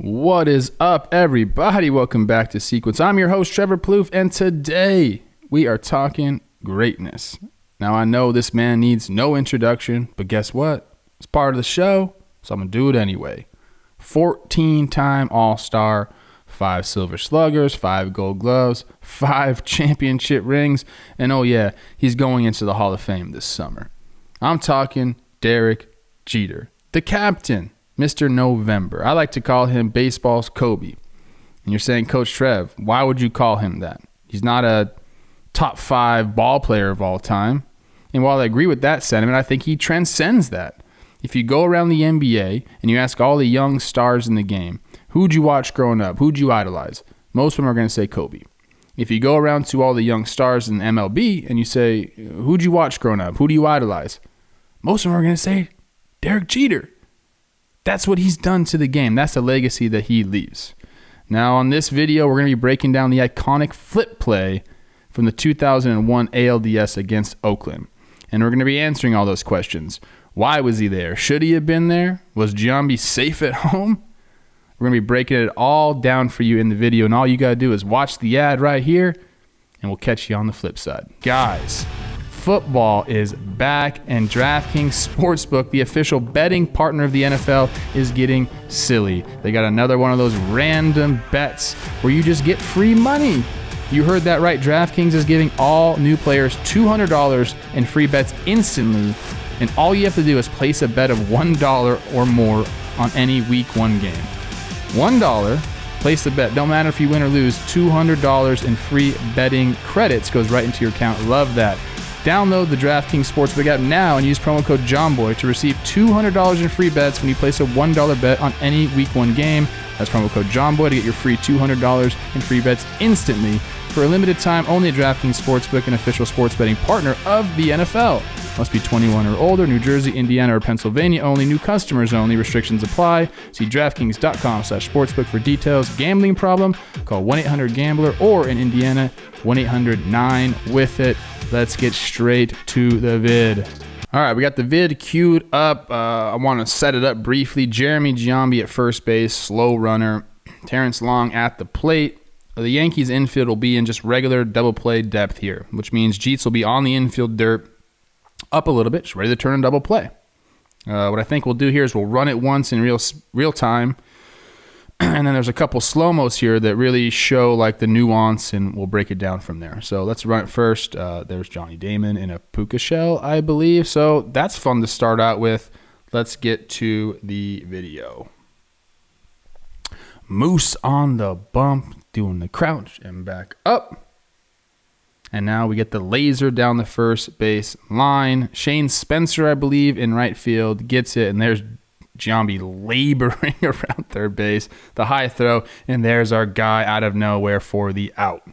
What is up, everybody? Welcome back to Sequence. I'm your host, Trevor Plouffe, and today we are talking greatness. Now, I know this man needs no introduction, but guess what? It's part of the show, so I'm going to do it anyway. 14-time All-Star, 5 Silver Sluggers, 5 Gold Gloves, 5 championship rings, and oh yeah, he's going into the Hall of Fame this summer. I'm talking Derek Jeter, the captain, Mr. November. I like to call him baseball's Kobe. And you're saying, Coach Trev, why would you call him that? He's not a top 5 ball player of all time. And while I agree with that sentiment, I think he transcends that. If you go around the NBA and you ask all the young stars in the game, who'd you watch growing up? Who'd you idolize? Most of them are going to say Kobe. If you go around to all the young stars in MLB and you say, who'd you watch growing up? Who do you idolize? Most of them are going to say Derek Jeter. That's what he's done to the game. That's the legacy that he leaves. Now, on this video, we're going to be breaking down the iconic flip play from the 2001 ALDS against Oakland. And we're going to be answering all those questions. Why was he there? Should he have been there? Was JOMBOY safe at home? We're going to be breaking it all down for you in the video. And all you got to do is watch the ad right here, and we'll catch you on the flip side. Guys, football is back, and DraftKings Sportsbook, the official betting partner of the NFL, is getting silly. They got another one of those random bets where you just get free money. You heard that right. DraftKings is giving all new players $200 in free bets instantly, and all you have to do is place a bet of $1 or more on any Week 1 game. $1, place the bet. Don't matter if you win or lose. $200 in free betting credits goes right into your account. Love that. Download the DraftKings Sportsbook app now and use promo code JOMBOY to receive $200 in free bets when you place a $1 bet on any Week 1 game. That's promo code JOMBOY to get your free $200 in free bets instantly. For a limited time, only at DraftKings Sportsbook, an official sports betting partner of the NFL. Must be 21 or older. New Jersey, Indiana, or Pennsylvania only. New customers only. Restrictions apply. See DraftKings.com/sportsbook for details. Gambling problem? Call 1-800-GAMBLER or in Indiana, 1-800-9-WITH-IT. Let's get straight to the vid. All right, we got the vid queued up. I want to set it up briefly. Jeremy Giambi at first base, slow runner. Terrence Long at the plate. The Yankees infield will be in just regular double play depth here, which means Jeets will be on the infield dirt up a little bit, just ready to turn and double play. What I think we'll do here is we'll run it once in real time, and then there's a couple slow-mos here that really show like the nuance, and we'll break it down from there. So let's run it first. There's Johnny Damon in a puka shell, I believe. So that's fun to start out with. Let's get to the video. Moose on the bump, doing the crouch and back up. And now we get the laser down the first base line. Shane Spencer, I believe, in right field, gets it. And there's Giambi laboring around third base. The high throw. And there's our guy out of nowhere for the out.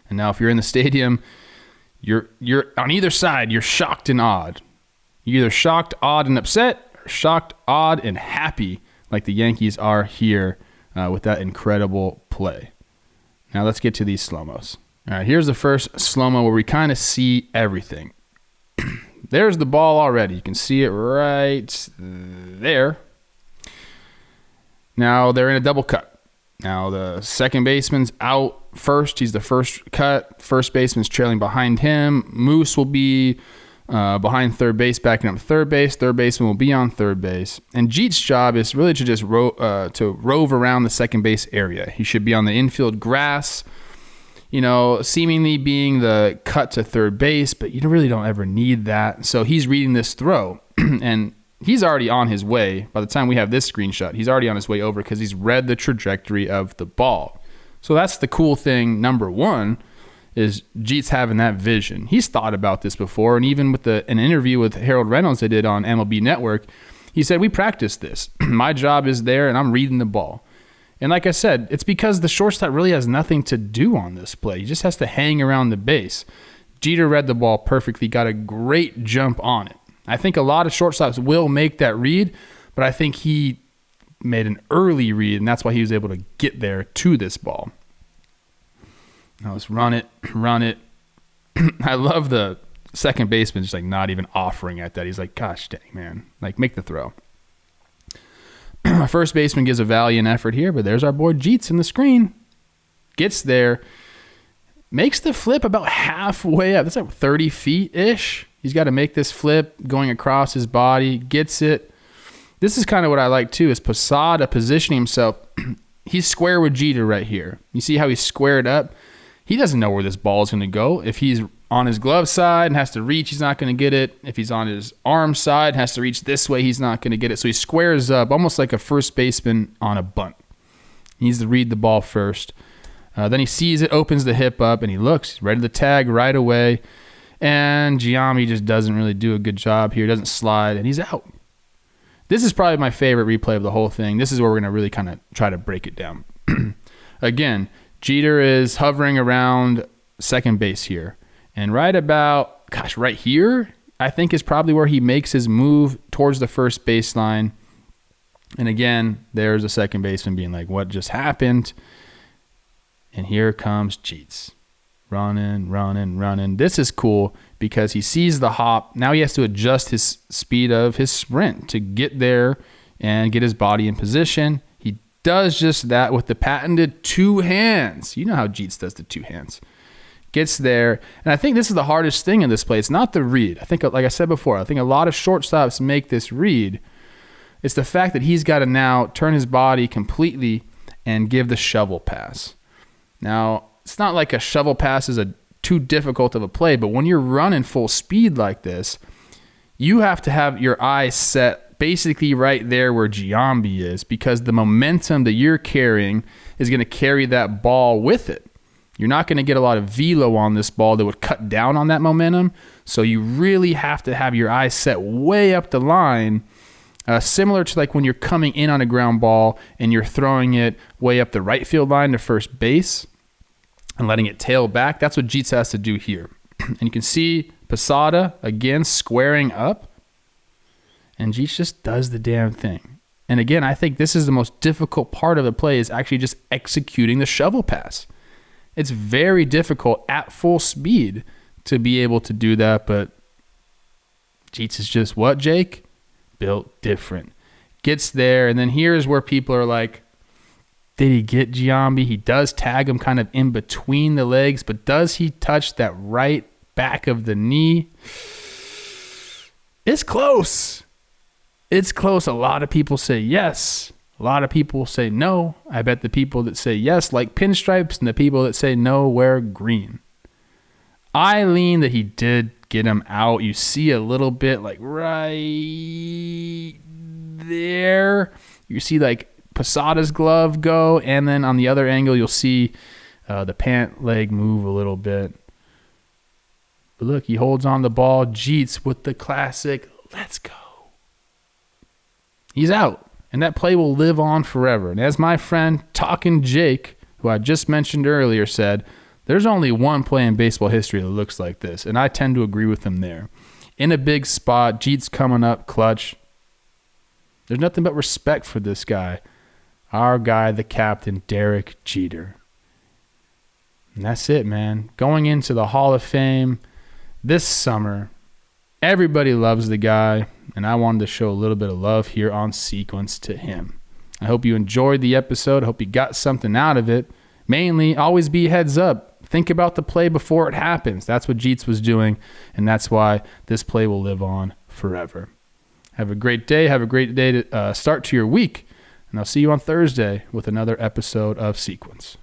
And now if you're in the stadium, you're on either side, you're shocked and awed. You're either shocked, awed, and upset, or shocked, awed, and happy like the Yankees are here with that incredible play. Now let's get to these slow-mos. All right, here's the first slow-mo where we kind of see everything. There's the ball already. You can see it right there. Now they're in a double cut. Now the second baseman's out first. He's the first cut. First baseman's trailing behind him. Moose will be behind third base, backing up third base. Third baseman will be on third base. And Jeet's job is really to just rove around the second base area. He should be on the infield grass, seemingly being the cut to third base, but you really don't ever need that. So he's reading this throw, and he's already on his way. By the time we have this screenshot, he's already on his way over because he's read the trajectory of the ball. So that's the cool thing, number one, is Jeet's having that vision. He's thought about this before, and even with an interview with Harold Reynolds they did on MLB Network, he said, we practiced this. My job is there, and I'm reading the ball. And like I said, it's because the shortstop really has nothing to do on this play. He just has to hang around the base. Jeter read the ball perfectly, got a great jump on it. I think a lot of shortstops will make that read, but I think he made an early read, and that's why he was able to get there to this ball. Now let's run it. I love the second baseman just like not even offering at that. He's like, gosh dang, man. Like, make the throw. Our first baseman gives a valiant effort here, but there's our boy Jeets in the screen. Gets there, makes the flip about halfway up. That's like 30 feet-ish. He's got to make this flip going across his body, gets it. This is kind of what I like too, is Posada positioning himself. He's square with Jeter right here. You see how he's squared up? He doesn't know where this ball is going to go. If he's on his glove side and has to reach, he's not going to get it. If he's on his arm side and has to reach this way, he's not going to get it. So he squares up almost like a first baseman on a bunt. He needs to read the ball first. Then he sees it, opens the hip up, and he looks. He's ready to tag right away. And Giambi just doesn't really do a good job here. Doesn't slide, and he's out. This is probably my favorite replay of the whole thing. This is where we're going to really kind of try to break it down. Again, Jeter is hovering around second base here. And right about, right here, I think is probably where he makes his move towards the first baseline. And again, there's a second baseman being like, what just happened? And here comes Jeets. Running. This is cool because he sees the hop. Now he has to adjust his speed of his sprint to get there and get his body in position. He does just that with the patented two hands. You know how Jeets does the two hands. Gets there. And I think this is the hardest thing in this play. It's not the read. I think, like I said before, I think a lot of shortstops make this read. It's the fact that he's got to now turn his body completely and give the shovel pass. Now, it's not like a shovel pass is too difficult of a play, but when you're running full speed like this, you have to have your eyes set basically right there where Giambi is, because the momentum that you're carrying is going to carry that ball with it. You're not going to get a lot of velo on this ball that would cut down on that momentum, so you really have to have your eyes set way up the line, similar to like when you're coming in on a ground ball and you're throwing it way up the right field line to first base and letting it tail back. That's what Jeets has to do here. And you can see Posada, again, squaring up. And Jeets just does the damn thing. And again, I think this is the most difficult part of the play, is actually just executing the shovel pass. It's very difficult at full speed to be able to do that. But Jeets is just what, Jake? Built different. Gets there. And then here's where people are like, did he get Giambi? He does tag him kind of in between the legs, but does he touch that right back of the knee? It's close. It's close. A lot of people say yes. A lot of people say no. I bet the people that say yes like pinstripes, and the people that say no wear green. I lean that he did get him out. You see a little bit like right there. You see like Posada's glove go, and then on the other angle you'll see the pant leg move a little bit. But look, he holds on the ball. Jeets with the classic, let's go. He's out, and that play will live on forever. And as my friend Talkin' Jake, who I just mentioned earlier, said, there's only one play in baseball history that looks like this, and I tend to agree with him there. In a big spot, Jeets coming up clutch. There's nothing but respect for this guy. Our guy, the captain, Derek Jeter. And that's it, man. Going into the Hall of Fame this summer, everybody loves the guy, and I wanted to show a little bit of love here on Sequence to him. I hope you enjoyed the episode. I hope you got something out of it. Mainly, always be heads up. Think about the play before it happens. That's what Jeets was doing, and that's why this play will live on forever. Have a great day. Have a great day to start to your week. And I'll see you on Thursday with another episode of Sequence.